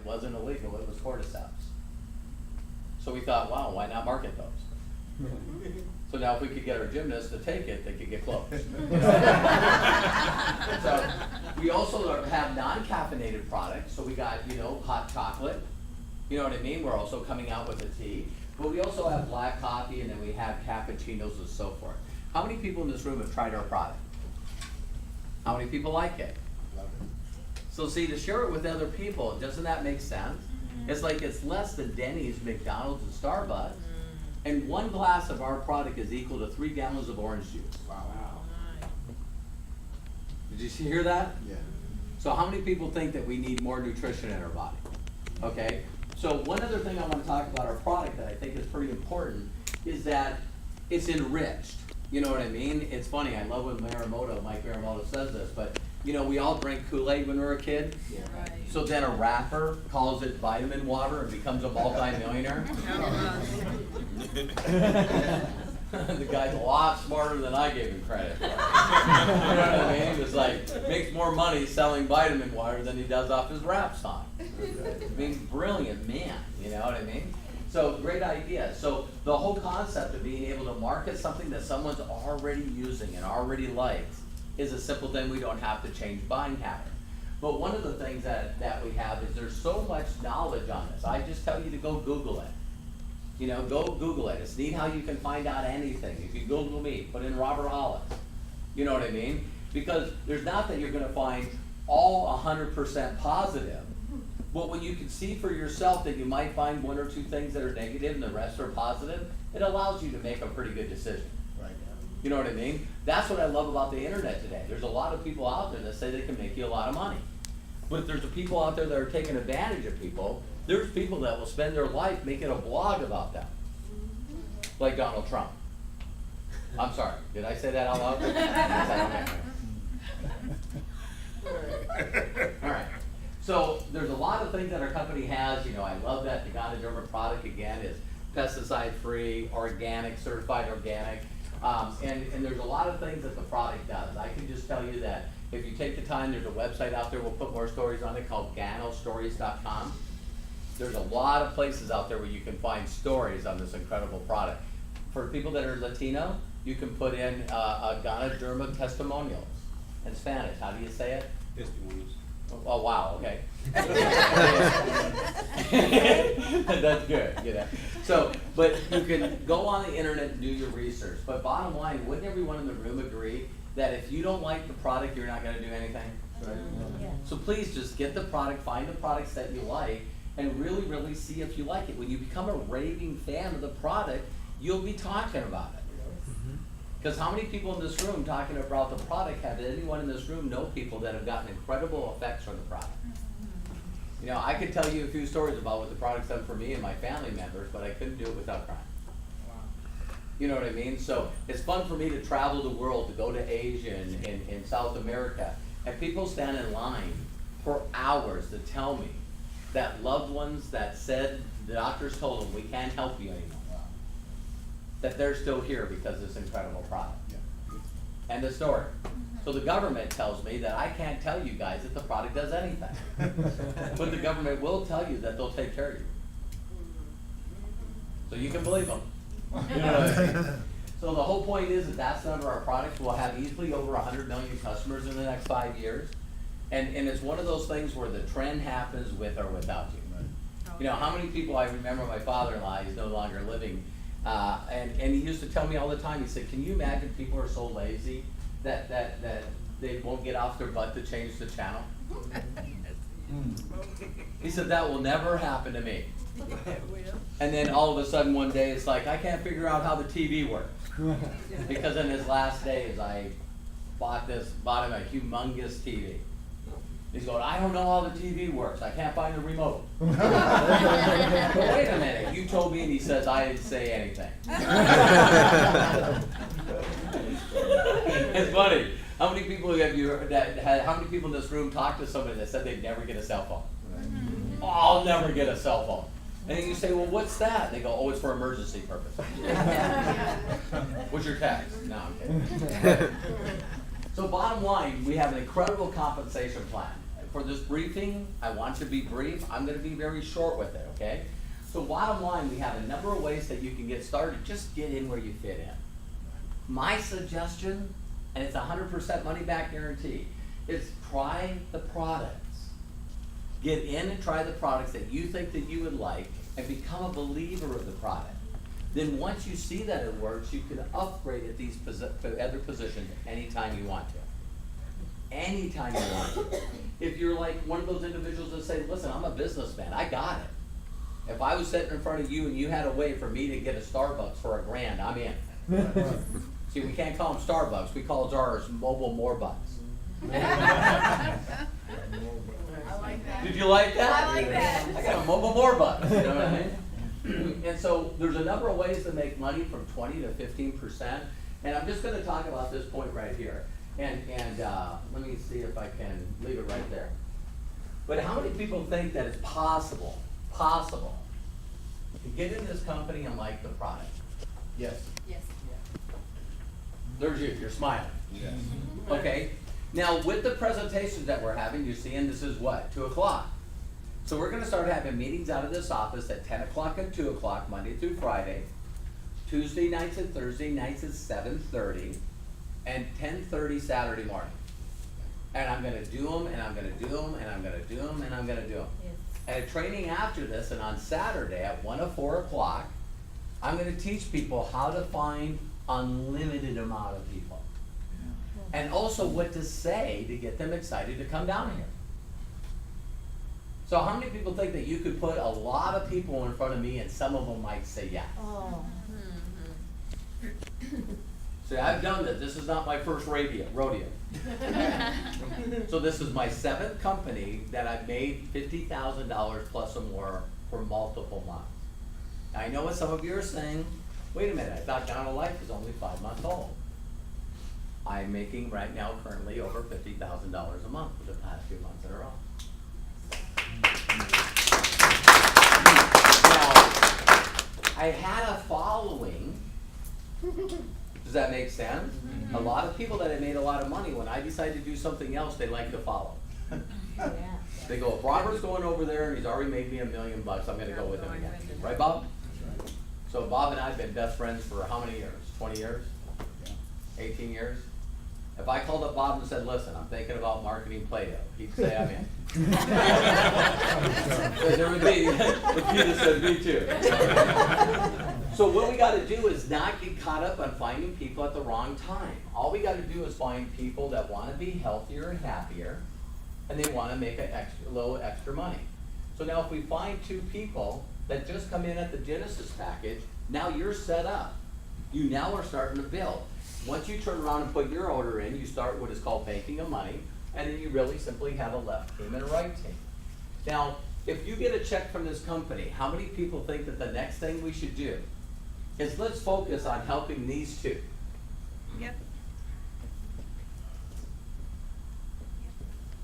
wasn't illegal, it was cordyceps. So we thought, wow, why not market those? So now if we could get our gymnasts to take it, they could get close. So we also have non-caffeinated products. So we got, hot chocolate. You know what I mean? We're also coming out with a tea. But we also have black coffee, and then we have cappuccinos and so forth. How many people in this room have tried our product? How many people like it? Love it. So see, to share it with other people, doesn't that make sense? It's like it's less than Denny's, McDonald's, and Starbucks. And 1 glass of our product is equal to 3 gallons of orange juice. Wow. Did you hear that? Yeah. So how many people think that we need more nutrition in our body? Okay, so one other thing I want to talk about our product that I think is pretty important is that it's enriched. You know what I mean? It's funny, I love when Mike Miramoto says this, but we all drank Kool-Aid when we were a kid. Yeah. Right. So then a rapper calls it vitamin water and becomes a multi-millionaire. The guy's a lot smarter than I gave him credit for. You know what I mean? He was like, makes more money selling vitamin water than he does off his rap song. I mean, brilliant man, you know what I mean? So great idea. So the whole concept of being able to market something that someone's already using and already likes is a simple thing. We don't have to change buying habits. But one of the things that we have is there's so much knowledge on this. I just tell you to go Google it. Go Google it. It's neat how you can find out anything. If you Google me, put in Robert Hollis. You know what I mean? Because there's not that you're going to find all 100% positive. But when you can see for yourself that you might find 1 or 2 things that are negative and the rest are positive, it allows you to make a pretty good decision. Right. You know what I mean? That's what I love about the internet today. There's a lot of people out there that say they can make you a lot of money. But if there's people out there that are taking advantage of people, there's people that will spend their life making a blog about them. Like Donald Trump. I'm sorry, did I say that out loud? All right. So there's a lot of things that our company has. I love that the GanoTools product again is pesticide-free, organic, certified organic. And there's a lot of things that the product does. I can just tell you that if you take the time, there's a website out there, we'll put more stories on it called GanoStories.com. There's a lot of places out there where you can find stories on this incredible product. For people that are Latino, you can put in GanoTools testimonials in Spanish. How do you say it? Testimonials. Oh, wow, okay. That's good, So, but you can go on the internet and do your research. But bottom line, wouldn't everyone in the room agree that if you don't like the product, you're not going to do anything? Right. Yeah. So please just get the product, find the products that you like, and really, really see if you like it. When you become a raving fan of the product, you'll be talking about it. Because how many people in this room talking about the product, have anyone in this room know people that have gotten incredible effects from the product? I could tell you a few stories about what the product's done for me and my family members, but I couldn't do it without crying. You know what I mean? So it's fun for me to travel the world, to go to Asia and in South America, and people stand in line for hours to tell me that loved ones that said the doctors told them we can't help you anymore, that they're still here because of this incredible product. Yeah. End of story. So the government tells me that I can't tell you guys that the product does anything. But the government will tell you that they'll take care of you. So you can believe them. You know what I mean? So the whole point is that that's the number of our products. We'll have easily over 100 million customers in the next 5 years. And it's one of those things where the trend happens with or without you. How many people, I remember my father-in-law, he's no longer living, and he used to tell me all the time, he said, can you imagine people are so lazy that they won't get off their butt to change the channel? He said, that will never happen to me. And then all of a sudden one day it's like, I can't figure out how the TV works. Because in his last days I bought him a humongous TV. He's going, I don't know how the TV works. I can't find the remote. But wait a minute, you told me, and he says, I didn't say anything. It's funny. How many people have you heard how many people in this room talked to somebody that said they'd never get a cell phone? Right. Oh, I'll never get a cell phone. And then you say, well, what's that? They go, oh, it's for emergency purpose. What's your text? No, I'm kidding. So bottom line, we have an incredible compensation plan. for this briefing, I want you to be brief. I'm gonna be very short with it, okay? So bottom line, we have a number of ways that you can get started. Just get in where you fit in. My suggestion, and it's 100% money back guarantee, is try the products. Get in and try the products that you think that you would like and become a believer of the product. Then once you see that it works, you can upgrade at these other positions anytime you want to. Anytime you want to. If you're like one of those individuals that say, listen, I'm a businessman, I got it. If I was sitting in front of you and you had a way for me to get a Starbucks for $1,000, I'm in. See, we can't call them Starbucks, we call ours mobile more bucks. I like that. Did you like that? I like that. I got a mobile more bucks, you know what I mean? And so there's a number of ways to make money from 20 to 15%. And I'm just gonna talk about this point right here. And let me see if I can leave it right there. But how many people think that it's possible to get in this company and like the product? Yes. Yes. There's you, you're smiling. Yes. Okay, now with the presentations that we're having, you're seeing this is what, 2 o'clock. So we're gonna start having meetings out of this office at 10 o'clock and 2 o'clock, Monday through Friday. Tuesday nights and Thursday nights at 7:30, and 10:30 Saturday morning. And I'm gonna do them, and I'm gonna do them, and I'm gonna do them, and I'm gonna do them. Yes. And a training after this, and on Saturday at 1 or 4 o'clock, I'm gonna teach people how to find unlimited amount of people. And also what to say to get them excited to come down here. So how many people think that you could put a lot of people in front of me and some of them might say yes? Oh. See, I've done this. This is not my first rodeo. So this is my 7th company that I've made $50,000 plus or more for multiple months. Now, I know what some of you are saying. Wait a minute, I thought Gano Life was only 5 months old. I'm making right now currently over $50,000 a month for the past few months in a row. Now, I had a following. Does that make sense? Mm-hmm. A lot of people that have made a lot of money, when I decide to do something else, they like to follow. Yeah. They go, if Robert's going over there and he's already made me $1 million, I'm gonna go with him again. Right, Bob? So Bob and I have been best friends for how many years? 20 years? 18 years? If I called up Bob and said, listen, I'm thinking about marketing Play-Doh, he'd say, I'm in. Because there would be, if Peter said, me too. So what we gotta do is not get caught up on finding people at the wrong time. All we gotta do is find people that wanna be healthier and happier, and they wanna make a little extra money. So now if we find 2 people that just come in at the Genesis package, now you're set up. You now are starting to build. Once you turn around and put your order in, you start what is called banking of money, and then you really simply have a left team and a right team. Now, if you get a check from this company, how many people think that the next thing we should do is let's focus on helping these 2? Yep.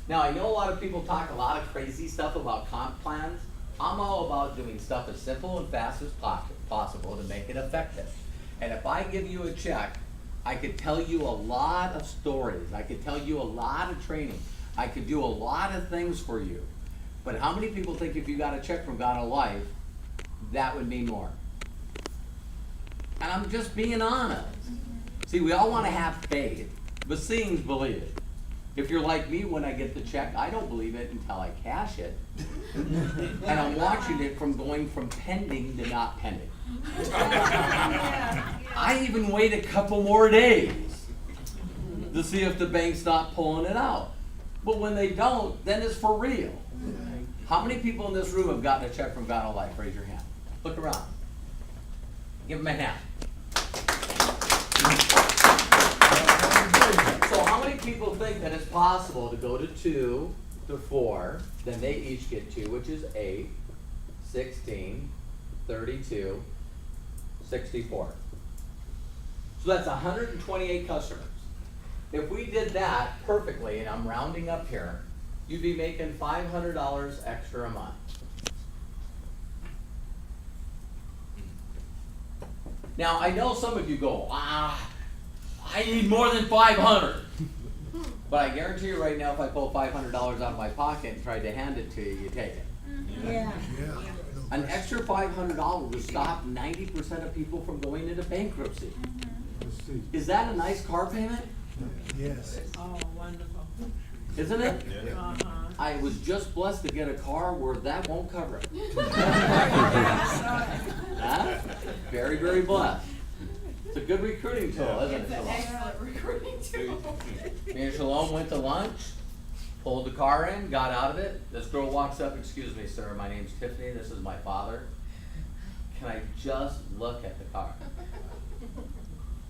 Now, I know a lot of people talk a lot of crazy stuff about comp plans. I'm all about doing stuff as simple and fast as possible to make it effective. And if I give you a check, I could tell you a lot of stories. I could tell you a lot of training. I could do a lot of things for you. But how many people think if you got a check from Gano Life, that would mean more? And I'm just being honest. See, we all want to have faith, but seeing's believing. If you're like me, when I get the check, I don't believe it until I cash it. And I'm watching it from going from pending to not pending. I even wait a couple more days to see if the bank's not pulling it out. But when they don't, then it's for real. How many people in this room have gotten a check from Gano Life? Raise your hand. Look around. Give them a hand. So how many people think that it's possible to go to 2 to 4, then they each get 2, which is 8, 16, 32, 64. So that's 128 customers. If we did that perfectly, and I'm rounding up here, you'd be making $500 extra a month. Now, I know some of you go, I need more than 500. But I guarantee you right now, if I pull $500 out of my pocket and tried to hand it to you, you take it. Yeah. An extra $500 would stop 90% of people from going into bankruptcy. Is that a nice car payment? Yes. Oh, wonderful. Isn't it? Uh-huh. I was just blessed to get a car where that won't cover it. Huh? Very, very blessed. It's a good recruiting tool, isn't it? It's an excellent recruiting tool. Me and Shalom went to lunch, pulled the car in, got out of it. This girl walks up, "Excuse me, sir, my name's Tiffany, this is my father. Can I just look at the car?"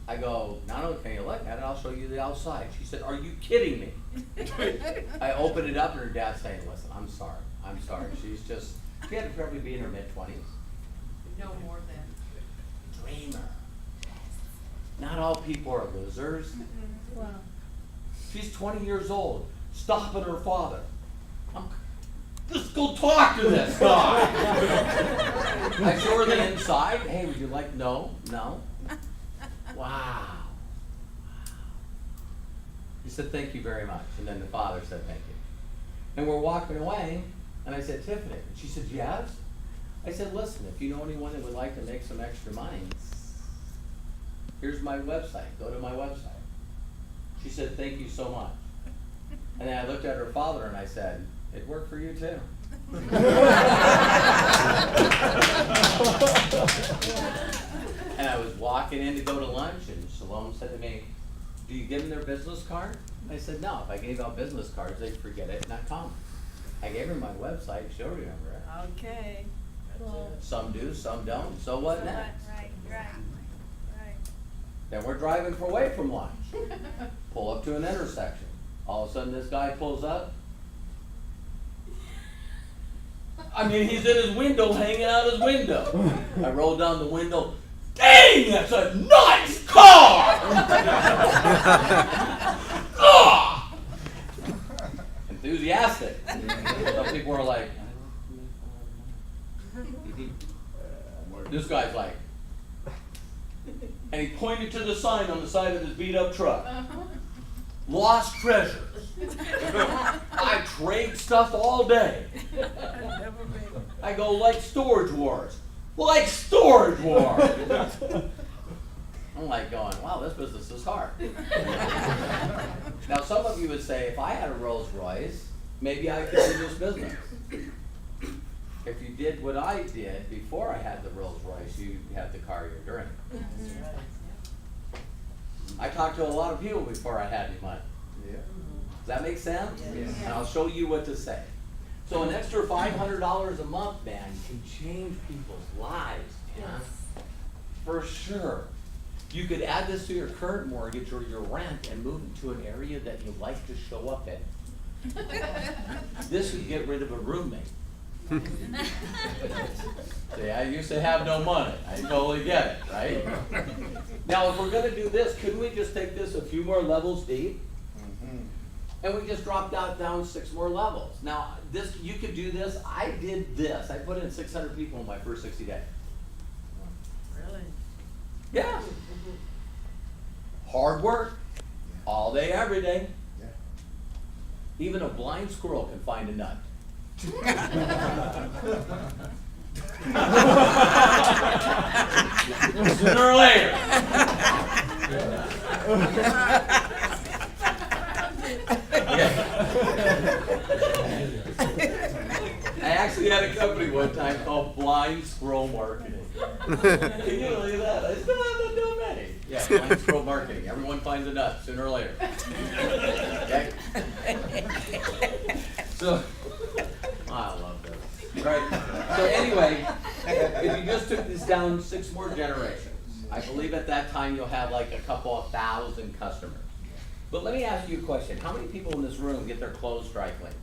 I go, "Not only can you look at it, I'll show you the outside." She said, "Are you kidding me?" I opened it up and her dad's saying, "Listen, I'm sorry. She had to probably be in her mid-20s. No more than. Dreamer. Not all people are losers. Wow. She's 20 years old, stopping her father. Just go talk to this guy. I show her the inside. "Hey, would you like?" No. Wow. He said, "Thank you very much." And then the father said, "Thank you." And we're walking away, and I said, "Tiffany." And she said, "Yes." I said, "Listen, if you know anyone that would like to make some extra money, here's my website. Go to my website." She said, "Thank you so much." And then I looked at her father and I said, "It worked for you too." And I was walking in to go to lunch and Shalom said to me, "Do you give them their business card?" I said, "No, if I gave out business cards, they'd forget it and not come." I gave her my website, she'll remember it. Okay. Well, Some do, some don't, so what next? Right. Then we're driving away from lunch. Pull up to an intersection. All of a sudden this guy pulls up. I mean, he's in his window, hanging out his window. I roll down the window. "Dang, that's a nice car!" Ah! Enthusiastic. Some people are like, this guy's like, and he pointed to the sign on the side of his beat up truck. "Lost treasures." I trade stuff all day. I go, "Like Storage Wars." "Like Storage Wars." I'm like going, wow, this business is hard. Now some of you would say, if I had a Rolls Royce, maybe I could do this business. If you did what I did before I had the Rolls Royce, you'd have the car you're driving. I talked to a lot of people before I had any money. Does that make sense? Yes. And I'll show you what to say. So an extra $500 a month, man, can change people's lives, man. For sure. You could add this to your current mortgage or your rent and move into an area that you like to show up in. This would get rid of a roommate. See, I used to have no money. I totally get it, right? Now, if we're gonna do this, couldn't we just take this a few more levels deep? And we just dropped down 6 more levels. Now, this, you could do this. I did this. I put in 600 people in my first 60 days. Really? Yeah. Hard work. All day, every day. Even a blind squirrel can find a nut. Sooner or later. I actually had a company one time called Blind Squirrel Marketing. Can you believe that? I still have that domain. Yeah, Blind Squirrel Marketing. Everyone finds a nut sooner or later. Okay? So, I love this. Right. So anyway, if you just took this down 6 more generations, I believe at that time you'll have like a couple of thousand customers. But let me ask you a question. How many people in this room get their clothes dry cleaned?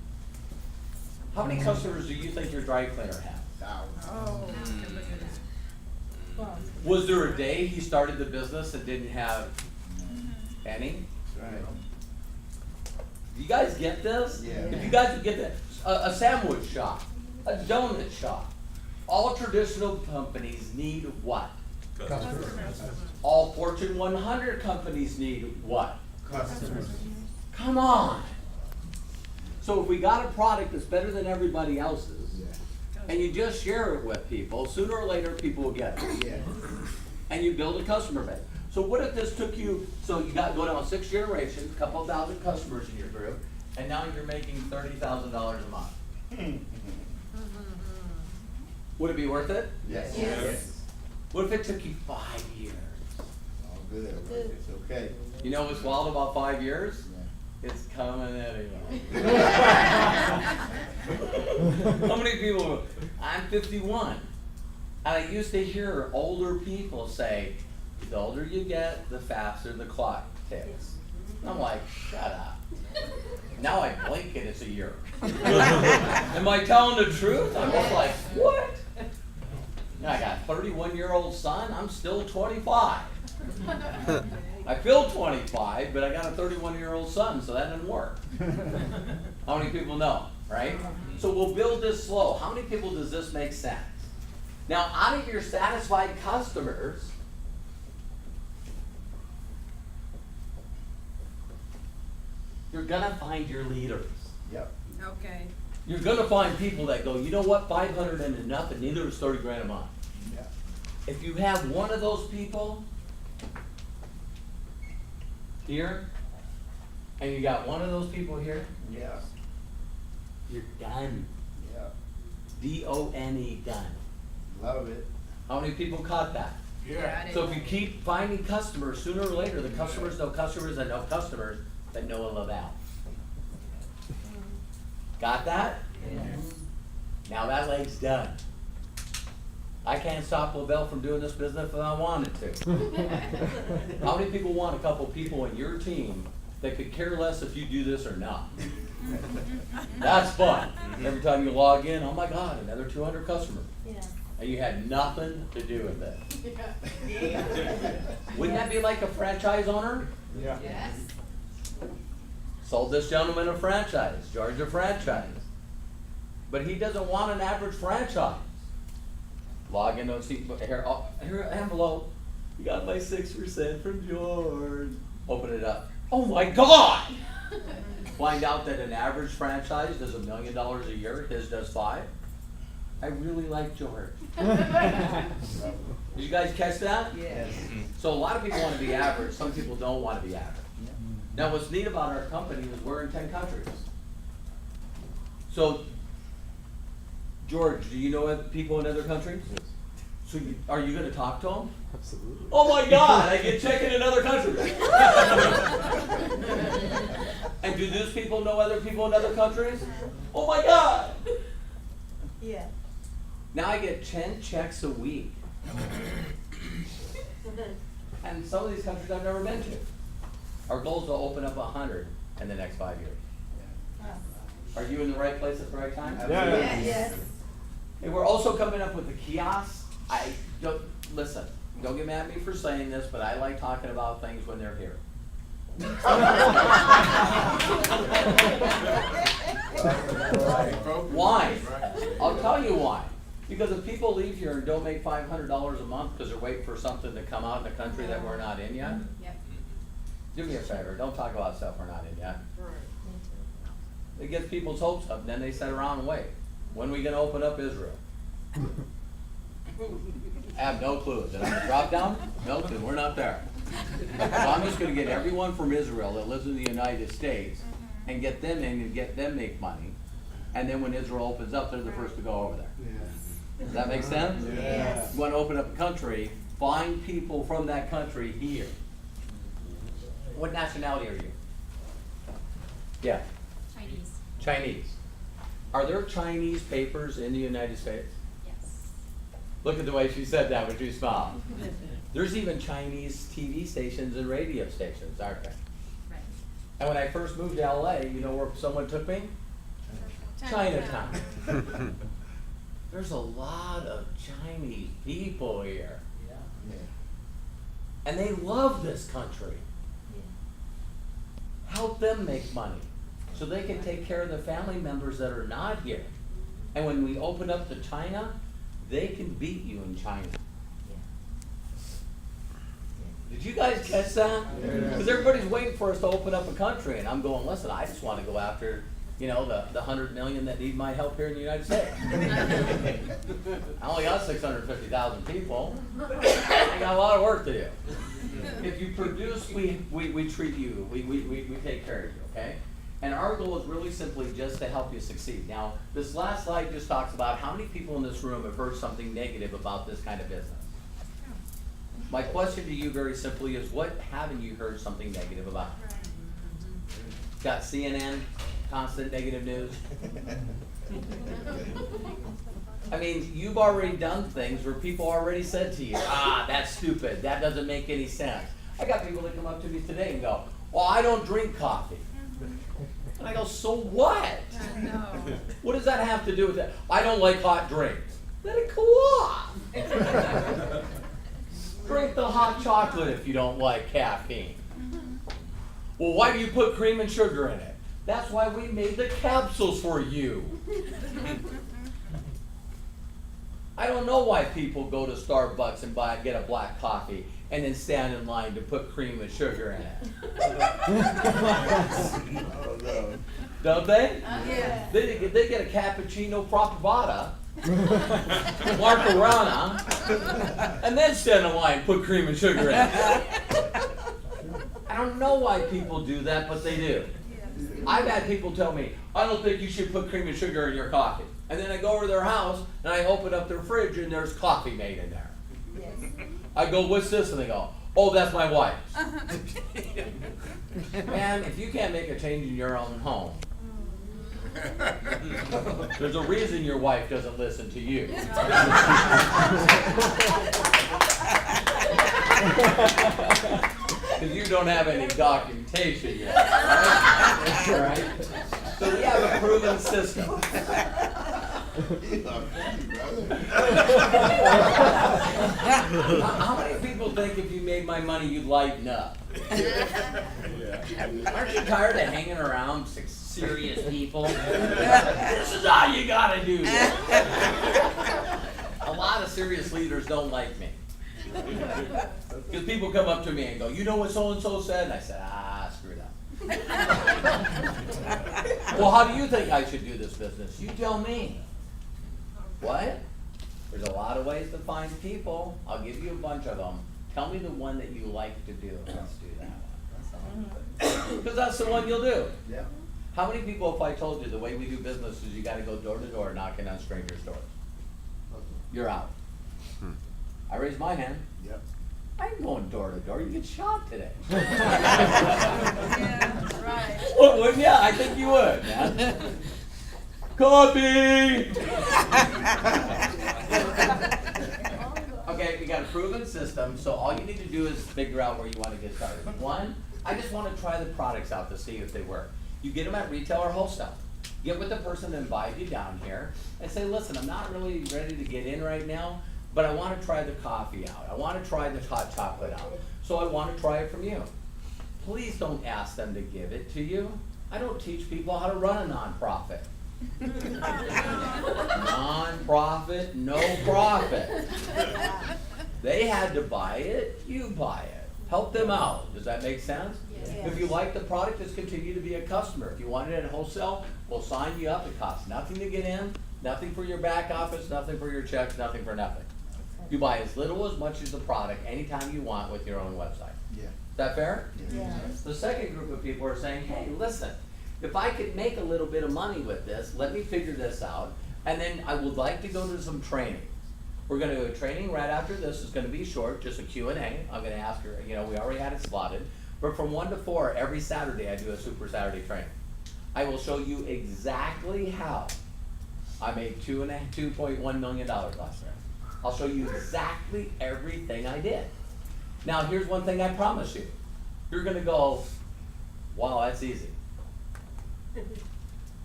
How many customers do you think your dry cleaner has? Oh. well, Was there a day he started the business that didn't have any? You guys get this? Yeah. If you guys would get that, a sandwich shop, a donut shop, all traditional companies need what? customers. All Fortune 100 companies need what? Customers. Come on. So if we got a product that's better than everybody else's, and you just share it with people, sooner or later people will get it. Yeah. And you build a customer base. So what if this took you, so you got go down 6 generations, a couple thousand customers in your group, and now you're making $30,000 a month. Would it be worth it? Yes. Yes. What if it took you 5 years? All good, it's okay. You know what's wild about 5 years? It's coming anyway. How many people, I'm 51, and I used to hear older people say, the older you get, the faster the clock ticks. And I'm like, shut up. Now I blink and it's a year. Am I telling the truth? I'm just like, what? I got a 31-year-old son, I'm still 25. I feel 25, but I got a 31-year-old son, so that didn't work. How many people know, right? So we'll build this slow. How many people does this make sense? Now, out of your satisfied customers, you're gonna find your leaders. Yep. Okay. You're gonna find people that go, you know what, 500 ain't enough, and neither is 30 grand a month. Yeah. If you have one of those people here, and you got one of those people here, Yeah. you're done. Yeah. D-O-N-E, done. Love it. How many people caught that? Got it. So if you keep finding customers, sooner or later, the customers know customers that know customers that know a Lavelle. Got that? Now that leg's done. I can't stop Lavelle from doing this business if I wanted to. How many people want a couple people in your team that could care less if you do this or not? That's fun. Every time you log in, oh my God, another 200 customers. Yeah. And you had nothing to do with it. Yeah. Wouldn't that be like a franchise owner? Yeah. Yes. Sold this gentleman a franchise, Georgia franchise. But he doesn't want an average franchise. Log in, don't see, here, oh, here, envelope. You got my 6% from George. Open it up. Oh my God! Find out that an average franchise does $1 million a year, his does 5. I really like George. Did you guys catch that? Yes. So a lot of people want to be average, some people don't want to be average. Now what's neat about our company is we're in 10 countries. So, George, do you know people in other countries? So are you going to talk to them? Absolutely. Oh my God, I get chicken in other countries. And do those people know other people in other countries? Oh my God. Yeah. Now I get 10 checks a week. And some of these countries I've never been to. Our goal is to open up 100 in the next 5 years. Are you in the right place at the right time? Yeah. Yes. And we're also coming up with the kiosks. I don't, listen, don't get mad at me for saying this, but I like talking about things when they're here. Why? I'll tell you why. Because if people leave here and don't make $500 a month because they're waiting for something to come out in a country that we're not in yet, Yep. do me a favor, don't talk about stuff we're not in yet. Right. It gets people's hopes up, and then they sit around and wait. When are we gonna open up Israel? I have no clue. Is it on the drop down? No clue, we're not there. So I'm just gonna get everyone from Israel that lives in the United States and get them in and get them make money. And then when Israel opens up, they're the first to go over there. Does that make sense? Yes. You wanna open up a country, find people from that country here. What nationality are you? Yeah. Chinese, Chinese. Are there Chinese papers in the United States? yes. Look at the way she said that when she smiled. There's even Chinese TV stations and radio stations, aren't there? Right. And when I first moved to LA, you know where someone took me? Chinatown. There's a lot of Chinese people here. And they love this country. Help them make money so they can take care of the family members that are not here. And when we open up to China, they can beat you in China. Did you guys catch that? Yeah. Because everybody's waiting for us to open up a country, and I'm going, listen, I just want to go after, the 100 million that need my help here in the United States. I only got 650,000 people. I got a lot of work to do. If you produce, we treat you, we take care of you, okay? And our goal is really simply just to help you succeed. Now, this last slide just talks about how many people in this room have heard something negative about this kind of business. My question to you very simply is, what haven't you heard something negative about? Got CNN, constant negative news? I mean, you've already done things where people already said to you, that's stupid, that doesn't make any sense. I got people that come up to me today and go, well, I don't drink coffee. And I go, so what? What does that have to do with that? I don't like hot drinks. Let it cool off. Drink the hot chocolate if you don't like caffeine. Well, why do you put cream and sugar in it? That's why we made the capsules for you. I don't know why people go to Starbucks and get a black coffee and then stand in line to put cream and sugar in it. Oh, no. Don't they? Yeah. They get a cappuccino Pravada, Marcarana, and then stand in line and put cream and sugar in it. I don't know why people do that, but they do. I've had people tell me, I don't think you should put cream and sugar in your coffee. And then I go over to their house and I open up their fridge and there's coffee made in there. Yes. I go, what's this? And they go, oh, that's my wife's. Man, if you can't make a change in your own home, there's a reason your wife doesn't listen to you. Because you don't have any documentation yet, right? Right? So we have a proven system. How many people think if you made my money, you'd lighten up? Aren't you tired of hanging around serious people? This is how you gotta do this. A lot of serious leaders don't like me. Because people come up to me and go, you know what so-and-so said? And I said, screw it up. Well, how do you think I should do this business? You tell me. What? There's a lot of ways to find people. I'll give you a bunch of them. Tell me the one that you like to do. Let's do that one. Because that's the one you'll do. Yeah. How many people, if I told you the way we do business is you got to go door to door knocking on strangers' doors? You're out. I raised my hand. Yep. I ain't going door to door. You get shot today. Yeah, right. Well, wouldn't you? I think you would, man. Copy! Okay, we got a proven system, so all you need to do is figure out where you want to get started. One, I just want to try the products out to see if they work. You get them at retail or wholesale. Get with the person that invited you down here and say, listen, I'm not really ready to get in right now, but I want to try the coffee out. I want to try the hot chocolate out. So I want to try it from you. Please don't ask them to give it to you. I don't teach people how to run a nonprofit. Non-profit, no profit. They had to buy it, you buy it. Help them out. Does that make sense? Yes. If you like the product, just continue to be a customer. If you want it at wholesale, we'll sign you up. It costs nothing to get in, nothing for your back office, nothing for your checks, nothing for nothing. You buy as little as much as the product anytime you want with your own website. Yeah. Is that fair? Yes. The second group of people are saying, hey, listen, if I could make a little bit of money with this, let me figure this out, and then I would like to go to some training. We're going to do a training right after this. It's going to be short, just a Q&A. I'm going to ask her, we already had it slotted, but from 1 to 4, every Saturday I do a Super Saturday training. I will show you exactly how I made $2.1 million last year. I'll show you exactly everything I did. Now, here's one thing I promise you. You're going to go, wow, that's easy.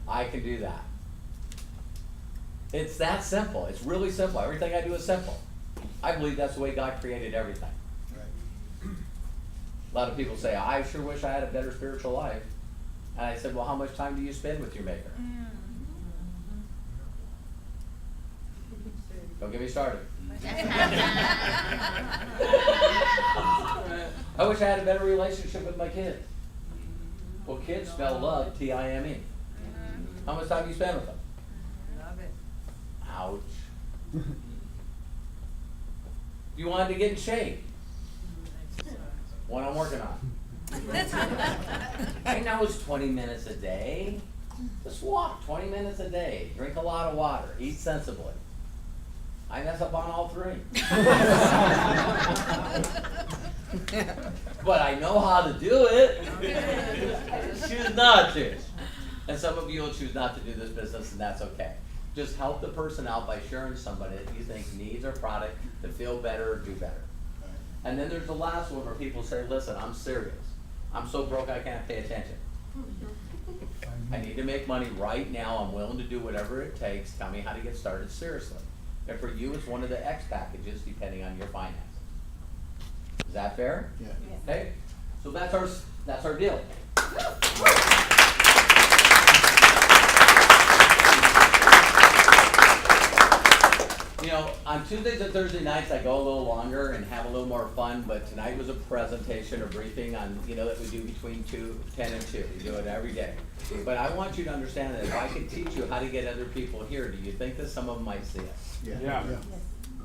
I can do that. It's that simple. It's really simple. Everything I do is simple. I believe that's the way God created everything. Right. A lot of people say, I sure wish I had a better spiritual life. And I said, well, how much time do you spend with your Maker? Don't get me started. I wish I had a better relationship with my kids. Well, kids spell love, T-I-M-E. How much time do you spend with them? Love it. Ouch. You wanted to get in shape. What I'm working on. I know it's 20 minutes a day. Just walk 20 minutes a day. Drink a lot of water. Eat sensibly. I mess up on all three. But I know how to do it. I just choose not to. And some of you will choose not to do this business, and that's okay. Just help the person out by sharing somebody that you think needs our product to feel better or do better. And then there's the last one where people say, listen, I'm serious. I'm so broke I can't pay attention. I need to make money right now. I'm willing to do whatever it takes. Tell me how to get started seriously. And for you, it's one of the X packages depending on your finances. Is that fair? Yeah. Okay, so that's our deal. You know, on Tuesdays and Thursday nights, I go a little longer and have a little more fun, but tonight was a presentation, a briefing on, that we do between 10 and 2. We do it every day. But I want you to understand that if I could teach you how to get other people here, do you think that some of them might see it? Yeah.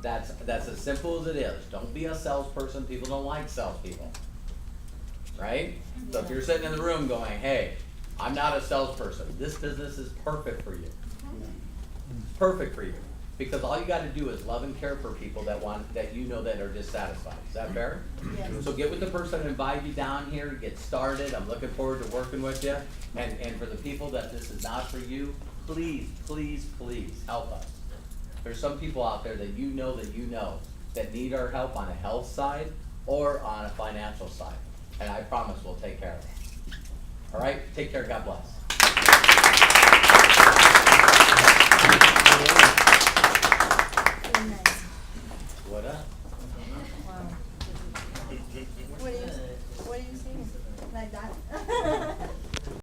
That's as simple as it is. Don't be a salesperson. People don't like salespeople. Right? So if you're sitting in the room going, hey, I'm not a salesperson, this business is perfect for you. It's perfect for you. Because all you got to do is love and care for people that are dissatisfied. Is that fair? Yes. So get with the person and invite you down here to get started. I'm looking forward to working with you. And for the people that this is not for you, please, please, please help us. There's some people out there that you know that need our help on a health side or on a financial side. And I promise we'll take care of them. All right? Take care. God bless. Very nice. What up? Wow. What are you singing? Like that?